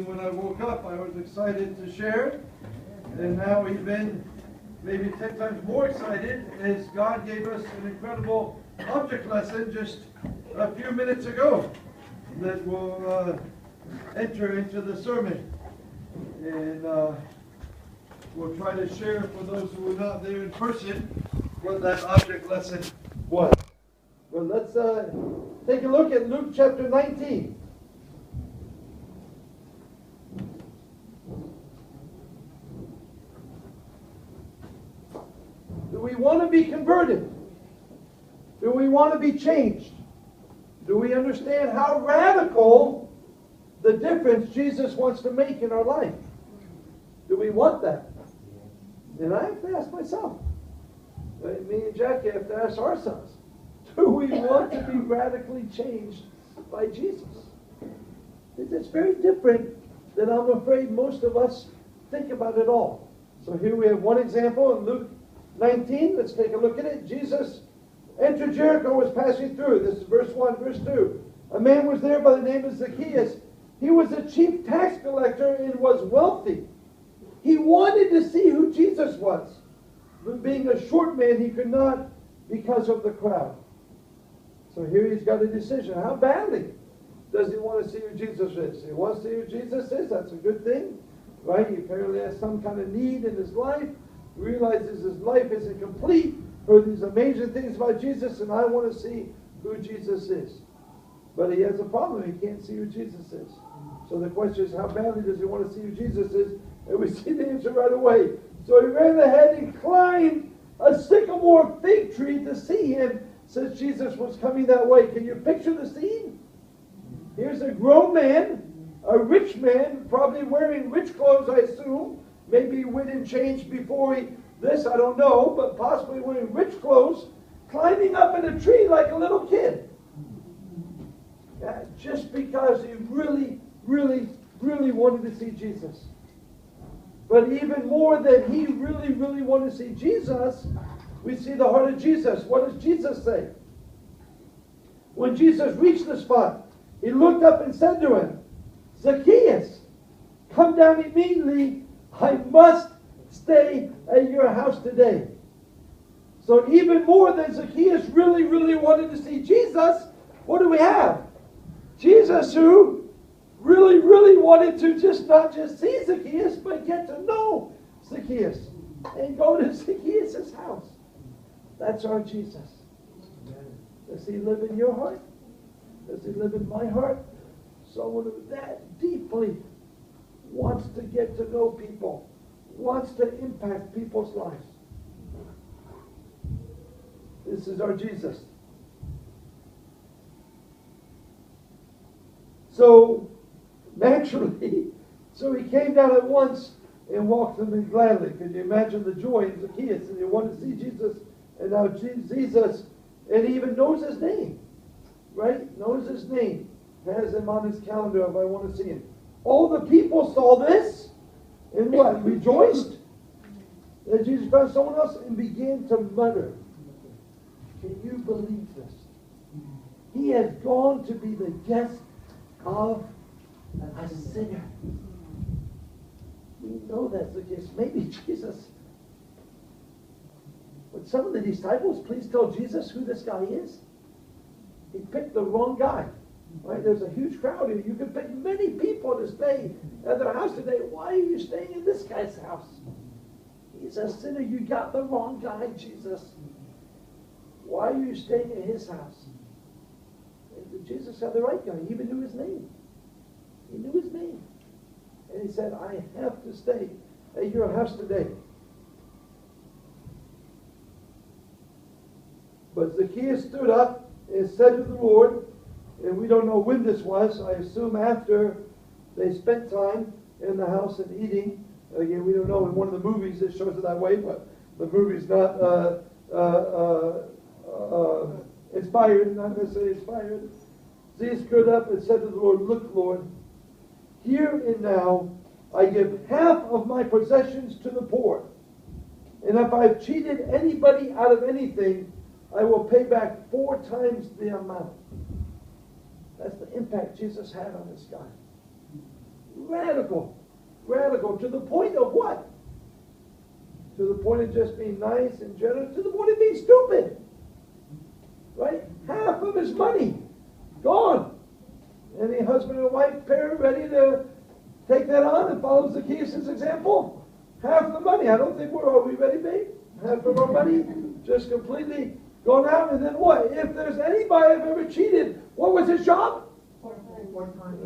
morning when I woke up, I was excited to share it. And now even maybe 10 times more excited as God gave us an incredible object lesson just a few minutes ago that will enter into the sermon. And we'll try to share for those who were not there in person what that object lesson was. But let's take a look at Luke chapter 19. Do we want to be converted? Do we want to be changed? Do we understand how radical the difference Jesus wants to make in our life? Do we want that? And I have to ask myself. Me and Jackie have to ask ourselves. Do we want to be radically changed by Jesus? It's very different than I'm afraid most of us think about it all. So here we have one example in Luke 19. Let's take a look at it. Jesus entered Jericho, was passing through. This is verse 1, verse 2. A man was there by the name of Zacchaeus. He was a chief tax collector and was wealthy. He wanted to see who Jesus was. But being a short man, he could not because of the crowd. So here he's got a decision. How badly does he want to see who Jesus is? He wants to see who Jesus is. That's a good thing, right? He apparently has some kind of need in his life. He realizes his life isn't complete. Heard these amazing things about Jesus, and I want to see who Jesus is. But he has a problem. He can't see who Jesus is. So the question is, how badly does he want to see who Jesus is? And we see the answer right away. So he ran ahead and climbed a sycamore fig tree to see him, since Jesus was coming that way. Can you picture the scene? Here's a grown man, a rich man, probably wearing rich clothes, I assume. Maybe he went and changed before this, I don't know, but possibly wearing rich clothes, climbing up in a tree like a little kid. Just because he really, really, really wanted to see Jesus. But even more than he really, really wanted to see Jesus, we see the heart of Jesus. What does Jesus say? When Jesus reached the spot, he looked up and said to him, Zacchaeus, come down immediately. I must stay at your house today. So even more than Zacchaeus really, really wanted to see Jesus, what do we have? Jesus, who really, really wanted to not just see Zacchaeus, but get to know Zacchaeus and go to Zacchaeus' house. That's our Jesus. Does he live in your heart? Does he live in my heart? Someone who that deeply wants to get to know people, wants to impact people's lives. This is our Jesus. So, naturally, he came down at once and walked them in gladly. Can you imagine the joy in Zacchaeus? And he wanted to see Jesus. And now Jesus, and he even knows his name, right? Knows his name. Has him on his calendar if I want to see him. All the people saw this and what? Rejoiced that Jesus found someone else and began to mutter. Can you believe this? He has gone to be the guest of a sinner. We know that's the case. Maybe Jesus... Would some of the disciples please tell Jesus who this guy is? He picked the wrong guy. Right? There's a huge crowd here. You could pick many people to stay at their house today. Why are you staying in this guy's house? He's a sinner. You got the wrong guy, Jesus. Why are you staying at his house? And Jesus had the right guy. He even knew his name. He knew his name. And he said, I have to stay at your house today. But Zacchaeus stood up and said to the Lord, and we don't know when this was, I assume after they spent time in the house and eating. Again, we don't know. In one of the movies it shows it that way, but the movie's not inspired, not necessarily inspired. Zacchaeus stood up and said to the Lord, look, Lord, here and now I give half of my possessions to the poor. And if I've cheated anybody out of anything, I will pay back 4 times the amount. That's the impact Jesus had on this guy. Radical. Radical. To the point of what? To the point of just being nice and generous. To the point of being stupid. Right? Half of his money gone. Any husband and wife pair ready to take that on and follow Zacchaeus' example? Half of the money. I don't think are we ready, babe? Half of our money just completely gone out. And then what? If there's anybody I've ever cheated, what was his job? 4 times.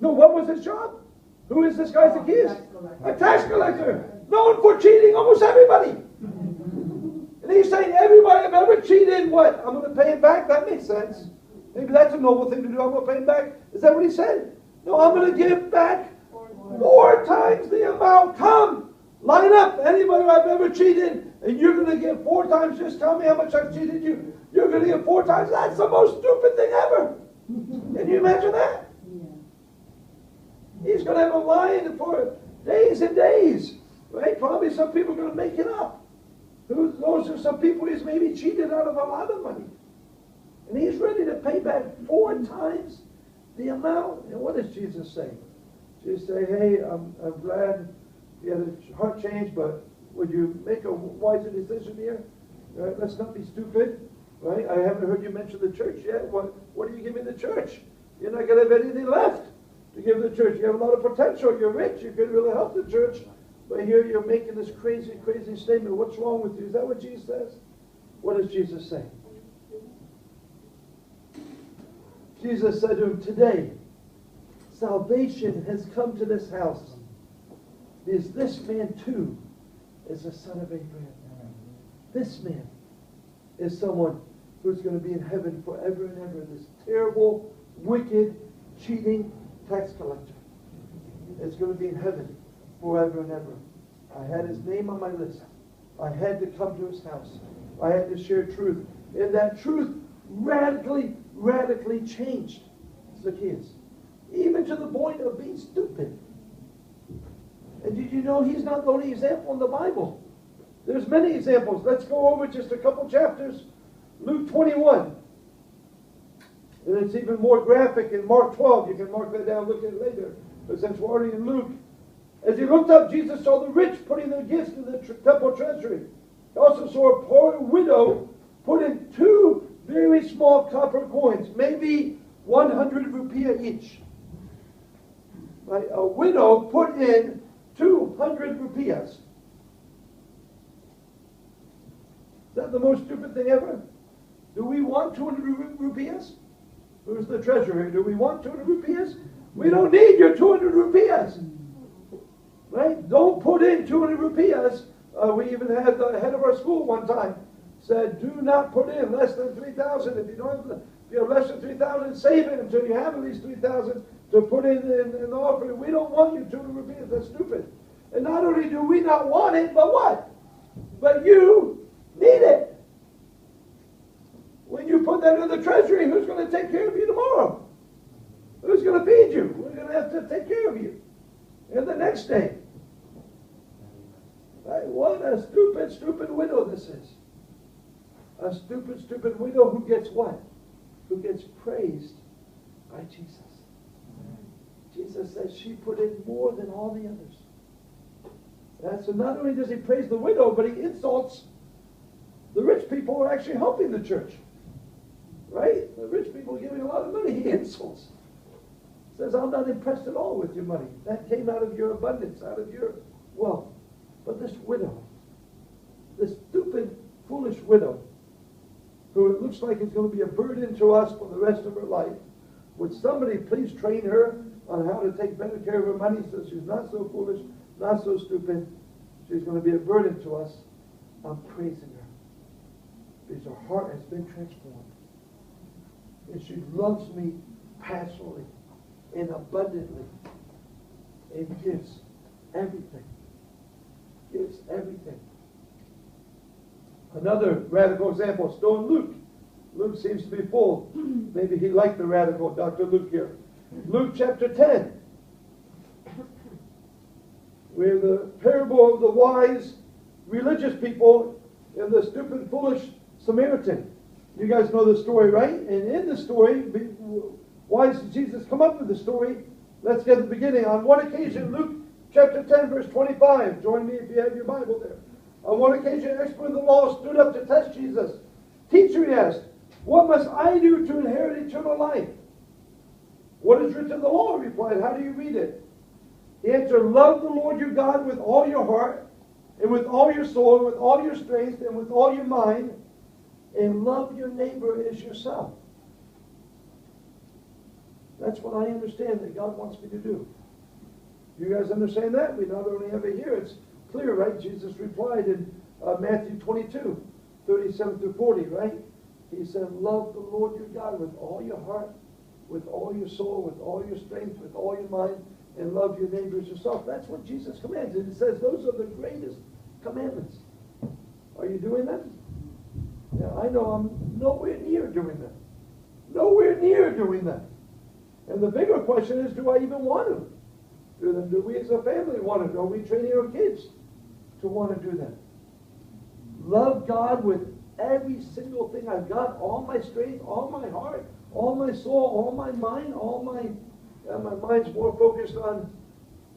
No, what was his job? Who is this guy Zacchaeus? A tax collector. Known for cheating almost everybody. And he's saying, everybody I've ever cheated, what? I'm going to pay him back? That makes sense. Maybe that's a noble thing to do. I'm going to pay him back. Is that what he said? No, I'm going to give back 4 times the amount. Come, line up. Anybody I've ever cheated, and you're going to give 4 times. Just tell me how much I've cheated you. You're going to give 4 times. That's the most stupid thing ever. Can you imagine that? He's going to have a line for days and days. Right? Probably some people are going to make it up. Those are some people he's maybe cheated out of a lot of money. And he's ready to pay back 4 times the amount. And what does Jesus say? Jesus say, hey, I'm glad you had a heart change, but would you make a wiser decision here? Right? Let's not be stupid. Right? I haven't heard you mention the church yet. What are you giving the church? You're not going to have anything left to give the church. You have a lot of potential. You're rich. You could really help the church. But here you're making this crazy, crazy statement. What's wrong with you? Is that what Jesus says? What does Jesus say? Jesus said to him, today, salvation has come to this house. Because this man too is a son of Abraham. This man is someone who's going to be in heaven forever and ever. This terrible, wicked, cheating tax collector is going to be in heaven forever and ever. I had his name on my list. I had to come to his house. I had to share truth. And that truth radically, radically changed Zacchaeus. Even to the point of being stupid. And did you know he's not the only example in the Bible? There's many examples. Let's go over just a couple chapters. Luke 21. And it's even more graphic in Mark 12. You can mark that down, look at it later. But since we're already in Luke. As he looked up, Jesus saw the rich putting their gifts in the temple treasury. He also saw a poor widow put in 2 very small copper coins, maybe 100 rupiah each. Right? A widow put in 200 rupiahs. Is that the most stupid thing ever? Do we want 200 rupiahs? Who's the treasurer? Do we want 200 rupiahs? We don't need your 200 rupiahs. Right? Don't put in 200 rupiahs. We even had the head of our school one time said, do not put in less than 3,000. If you have less than 3,000, save it until you have at least 3,000 to put in the offering. We don't want you 200 rupiahs. That's stupid. And not only do we not want it, but what? But you need it. When you put that in the treasury, who's going to take care of you tomorrow? Who's going to feed you? We're going to have to take care of you. And the next day. Right? What a stupid, stupid widow this is. A stupid, stupid widow who gets what? Who gets praised by Jesus. Jesus says she put in more than all the others. So not only does he praise the widow, but he insults the rich people who are actually helping the church. Right? The rich people are giving a lot of money. He insults. Says, I'm not impressed at all with your money. That came out of your abundance, out of your wealth. But this widow, this stupid, foolish widow, who it looks like is going to be a burden to us for the rest of her life, would somebody please train her on how to take better care of her money so she's not so foolish, not so stupid. She's going to be a burden to us. I'm praising her. Because her heart has been transformed. And she loves me passionately and abundantly, and gives everything. Gives everything. Another radical example, still in Luke. Luke seems to be full. Maybe he liked the radical Dr. Luke here. Luke chapter 10. Where the parable of the wise religious people and the stupid, foolish Samaritan. You guys know the story, right? And in the story, why does Jesus come up with the story? Let's get to the beginning. On one occasion, Luke chapter 10, verse 25. Join me if you have your Bible there. On one occasion, an expert of the law stood up to test Jesus. Teacher, he asked, what must I do to inherit eternal life? What is written in the law? He replied. How do you read it? He answered, love the Lord your God with all your heart, and with all your soul, and with all your strength, and with all your mind, and love your neighbor as yourself. That's what I understand that God wants me to do. You guys understand that? We not only have it here, it's clear, right? Jesus replied in Matthew 22, 37 through 40, right? He said, love the Lord your God with all your heart, with all your soul, with all your strength, with all your mind, and love your neighbor as yourself. That's what Jesus commanded. It says those are the greatest commandments. Are you doing that? Now, I know I'm nowhere near doing that. Nowhere near doing that. And the bigger question is, do I even want to do them? Do we as a family want to? Are we training our kids to want to do that? Love God with every single thing I've got, all my strength, all my heart, all my soul, all my mind, all my mind's more focused on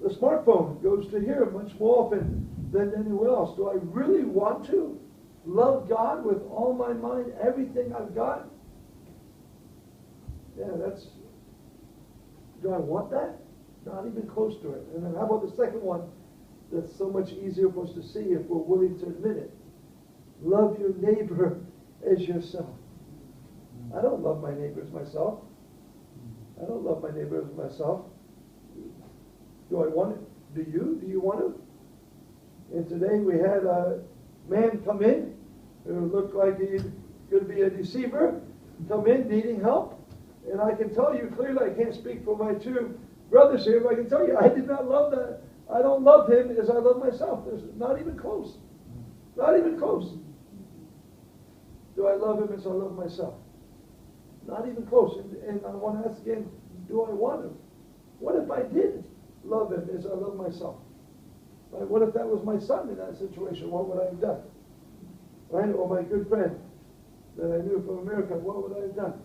the smartphone. It goes to here much more often than anywhere else. Do I really want to love God with all my mind, everything I've got? Yeah, do I want that? Not even close to it. And then how about the second one that's so much easier for us to see if we're willing to admit it? Love your neighbor as yourself. I don't love my neighbor as myself. I don't love my neighbor as myself. Do I want it? Do you? Do you want to? And today we had a man come in who looked like he could be a deceiver, come in needing help. And I can tell you clearly, I can't speak for my two brothers here, but I can tell you I did not love that. I don't love him as I love myself. There's not even close. Not even close. Do I love him as I love myself? Not even close. And I want to ask again, do I want him? What if I did love him as I love myself? Right? What if that was my son in that situation? What would I have done? Right? Or my good friend that I knew from America, what would I have done?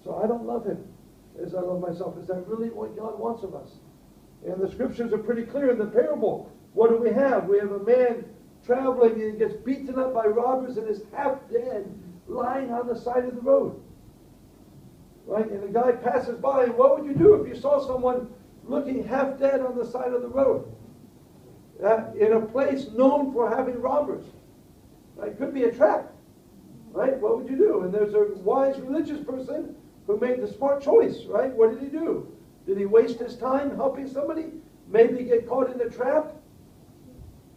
So I don't love him as I love myself. Is that really what God wants of us? And the scriptures are pretty clear in the parable. What do we have? We have a man traveling and he gets beaten up by robbers and is half dead, lying on the side of the road. Right? And the guy passes by, and what would you do if you saw someone looking half dead on the side of the road? In a place known for having robbers. Right? It could be a trap. Right? What would you do? And there's a wise religious person who made the smart choice, right? What did he do? Did he waste his time helping somebody? Maybe get caught in a trap?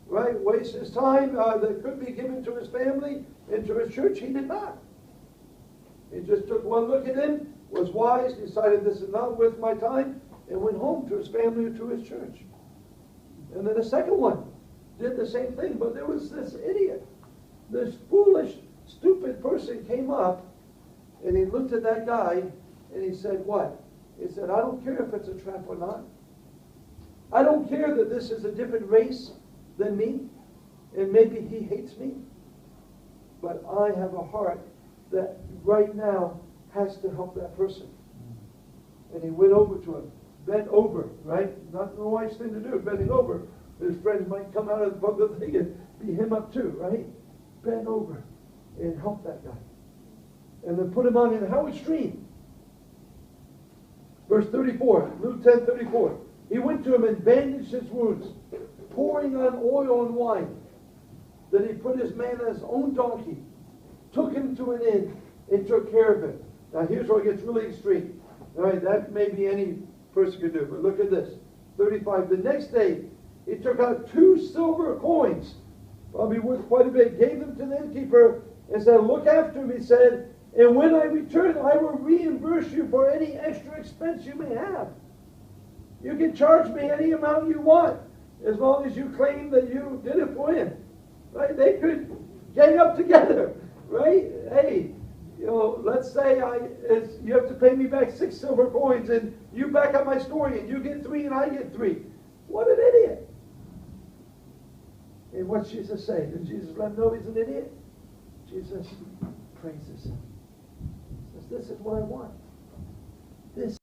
Right? Waste his time that could be given to his family and to his church? He did not. He just took one look at him, was wise, decided this is not worth my time, and went home to his family or to his church. And then the second one did the same thing, but there was this idiot, this foolish, stupid person came up, and he looked at that guy, and he said, what? He said, I don't care if it's a trap or not. I don't care that this is a different race than me, and maybe he hates me, but I have a heart that right now has to help that person. And he went over to him, bent over, right? Not the wise thing to do, bending over. His friends might come out of the public thing and beat him up too, right? Bend over and help that guy. And then put him on in how extreme? Verse 34, Luke 10:34. He went to him and bandaged his wounds, pouring on oil and wine. Then he put his man on his own donkey, took him to an inn, and took care of him. Now here's where it gets really extreme. All right, that maybe any person could do, but look at this. 35. The next day, he took out 2 silver coins, probably worth quite a bit, gave them to the innkeeper, and said, look after him, he said, and when I return, I will reimburse you for any extra expense you may have. You can charge me any amount you want, as long as you claim that you did it for him. Right? They could gang up together, right? Hey, let's say you have to pay me back 6 silver coins, and you back up my story, and you get 3 and I get 3. What an idiot. And what's Jesus say? Did Jesus let him know he's an idiot? Jesus praises him. He says, this is what I want. This